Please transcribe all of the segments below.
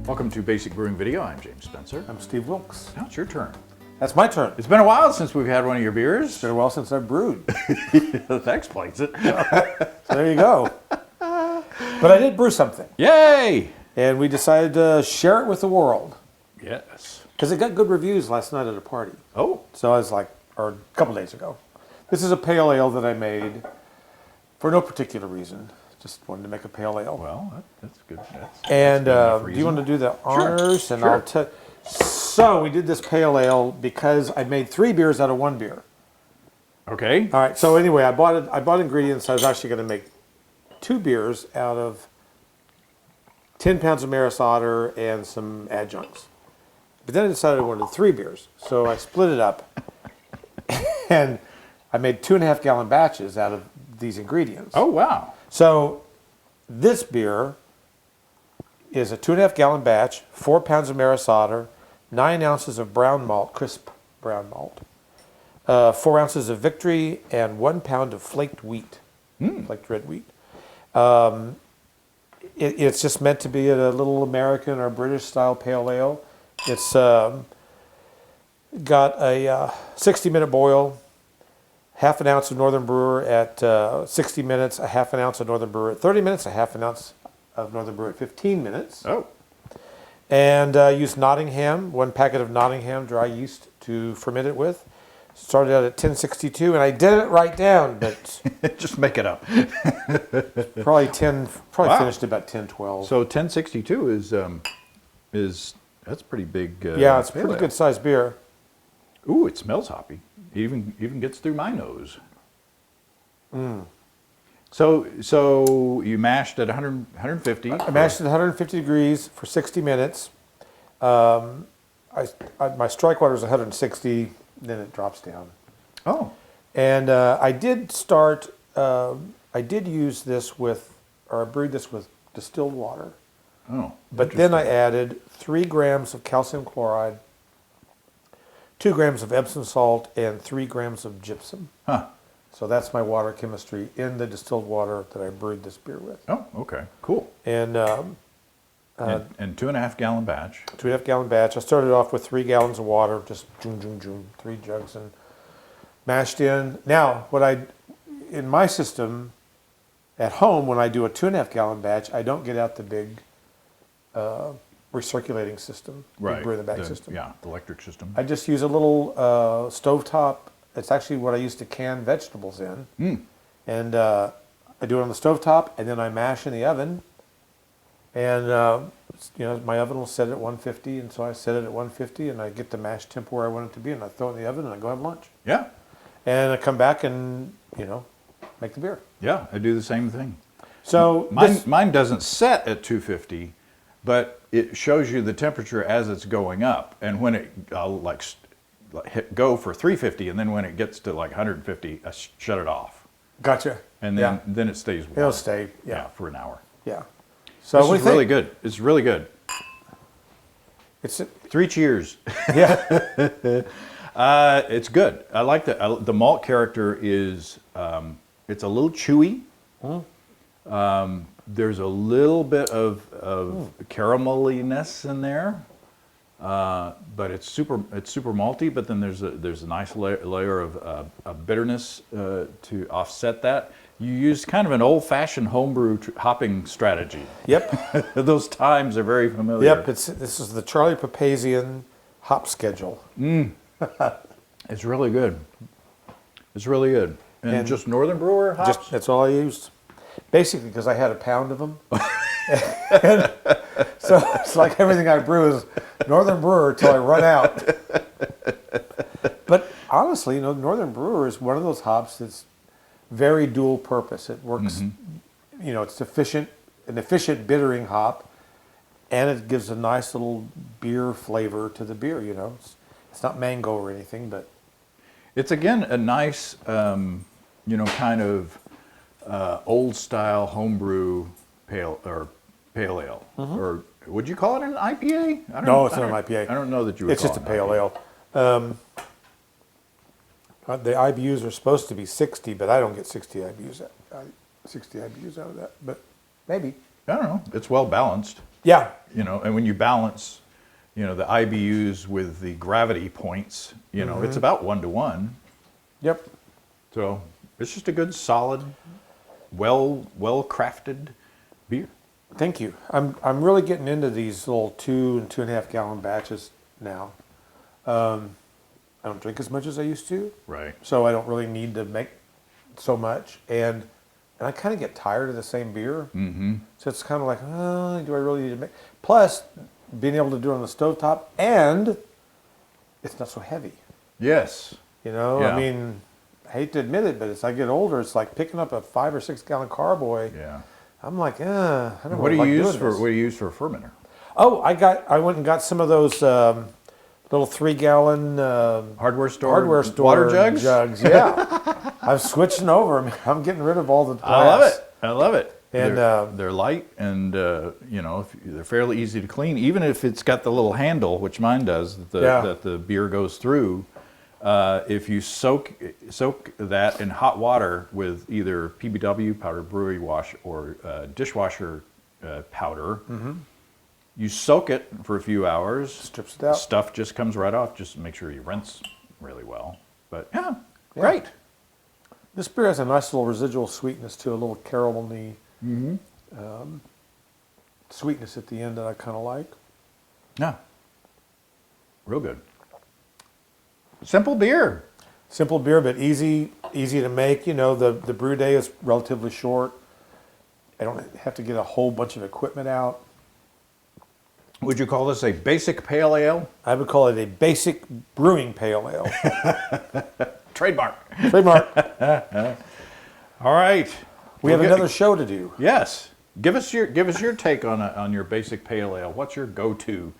Welcome to Basic Brewing Video. I'm James Spencer. I'm Steve Wilkes. Now it's your turn. That's my turn. It's been a while since we've had one of your beers. It's been a while since I've brewed. That explains it. So there you go. But I did brew something. Yay! And we decided to share it with the world. Yes. Because it got good reviews last night at a party. Oh. So I was like, or a couple days ago. This is a pale ale that I made for no particular reason. Just wanted to make a pale ale. Well, that's good. And that's do you want to do the honors? Sure. And I'll tell. So we did this pale ale because I made 3 beers out of 1 beer. Okay. All right. So anyway, I bought ingredients. I was actually going to make 2 beers out of 10 pounds of Maris Otter and some adjuncts. But then I decided I wanted 3 beers. So I split it up. And I made 2.5 gallon batches out of these ingredients. Oh, wow. So this beer is a 2.5 gallon batch, 4 pounds of Maris Otter, 9 ounces of brown malt, crisp brown malt, 4 ounces of Victory, and 1 pound of flaked wheat, flaked red wheat. It's just meant to be a little American or British style pale ale. It's got a 60-minute boil, half an ounce of Northern Brewer at 60 minutes, a half an ounce of Northern Brewer at 30 minutes, a half an ounce of Northern Brewer at 15 minutes. Oh. And used Nottingham, 1 packet of Nottingham dry yeast to ferment it with. Started out at 1062, and I didn't write down, but Just make it up. probably Wow. finished about 1012. So 1062 is that's pretty big. Yeah, it's a pale pretty ale. good sized beer. Ooh, it smells hoppy. It even gets through my nose. So you mashed at 150. I mashed it at 150 degrees for 60 minutes. My strike water is 160, then it drops down. Oh. And I did use this with, or I brewed this with distilled water. Oh. But then I added 3 grams of calcium chloride, 2 grams of Epsom salt, and 3 grams of gypsum. Huh. So that's my water chemistry in the distilled water that I brewed this beer with. Oh, okay. Cool. And And 2.5 gallon batch. 2.5 gallon batch. I started off with 3 gallons of water, just 3 jugs, and mashed in. Now, in my system at home, when I do a 2.5 gallon batch, I don't get out the big recirculating system, Right. brew in the bag system. Yeah, the electric system. I just use a little stovetop. It's actually what I use to can vegetables in. And I do it on the stovetop, and then I mash in the oven. And my oven will set at 150, and so I set it at 150, and I get the mash temp where I want it to be, and I throw it in the oven, and I go have lunch. Yeah. And I come back and make the beer. Yeah, I do the same thing. So Mine doesn't set at 250, but it shows you the temperature as it's going up. And when I'll hit go for 350, and then when it gets to like 150, I shut it off. Gotcha. And then it stays warm. It'll stay. Yeah. For an hour. Yeah. So This is really good. It's really good. It's 3 cheers. yeah. It's good. I like the malt character is it's a little chewy. There's a little bit of carameliness in there, but it's super malty. But then there's a nice layer of bitterness to offset that. You use kind of an old-fashioned homebrew hopping strategy. Yep. Those times are very familiar. Yep. This is the Charlie Papazian hop schedule. It's really good. It's really good. And just Northern Brewer hops? That's all I used. Basically, because I had a pound of them. And so it's like everything I brew is Northern Brewer until I run out. But honestly, Northern Brewer is one of those hops that's very dual purpose. It works, it's an efficient bittering hop, and it gives a nice little beer flavor to the beer, It's not mango or anything, but it's again a nice, kind of old style homebrew pale ale, or would you call it an IPA? No, it's not an IPA. I don't know that you would. It's call just a it pale ale. The IBUs are supposed to be 60, but I don't get 60 IBUs out of that. But maybe. I don't know. It's well balanced. Yeah, you know, and when you balance, you know, the IBUs with the gravity points, you know, it's about 1-to-1. Yep. So it's just a good, solid, well crafted beer. Thank you. I'm really getting into these little 2 and 2.5 gallon batches now. I don't drink as much as I used to, Right. so I don't really need to make so much, and I kind of get tired of the same beer. Mm-hmm. So it's kind of like, do I really need to make? Plus, being able to do it on the stovetop, and it's not so heavy. Yes. You know, Yeah. I mean, I hate to admit it, but as I get older, it's like picking up a 5 or 6 gallon carboy. Yeah. I'm like, I don't know. What do you like use doing for this. what do you use for a fermenter? Oh, I went and got some of those little 3 gallon Hardware store water water jugs? Yeah, I'm switching over. I'm getting rid of all the glass. I love it. I love it. And, they're light and you know, they're fairly easy to clean. Even if it's got the little handle, which mine does, that the beer goes through. If you soak that in hot water with either PBW, powdered brewery wash, or dishwasher powder, you soak it for a few hours. Strips it out. Stuff just comes right off. Just make sure you rinse really well. But yeah, great. This beer has a nice little residual sweetness to a little caramelly sweetness at the end that I kind of like. Yeah, real good. Simple beer. Simple beer, but easy to make. You know, the brew day is relatively short. I don't have to get a whole bunch of equipment out. Would you call this a basic pale ale? I would call it a basic brewing pale ale. Trademark. Trademark. All right. We have another show to do. Yes. Give us your take on your basic pale ale. What's your go-to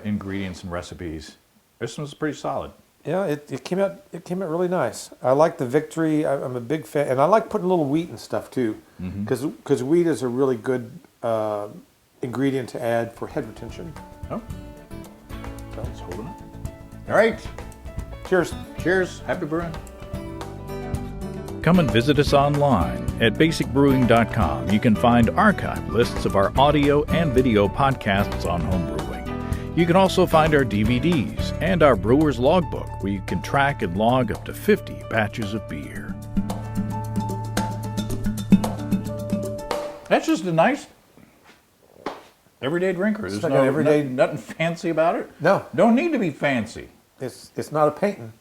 ingredients and recipes? This one's pretty solid. Yeah, it came out really nice. I like the Victory. I'm a big fan, and I like putting a little wheat and stuff too, because wheat is a really good ingredient to add for head retention. Oh, it's holding it. All right. Cheers. Cheers. Happy brewing. Come and visit us online at basicbrewing.com. You can find archive lists of our audio and video podcasts on homebrewing. You can also find our DVDs and our brewer's logbook, where you can track and log up to 50 batches of beer. That's just a nice everyday drinker. There's like an everyday- nothing fancy about it. No. Don't need to be fancy. It's not a painting.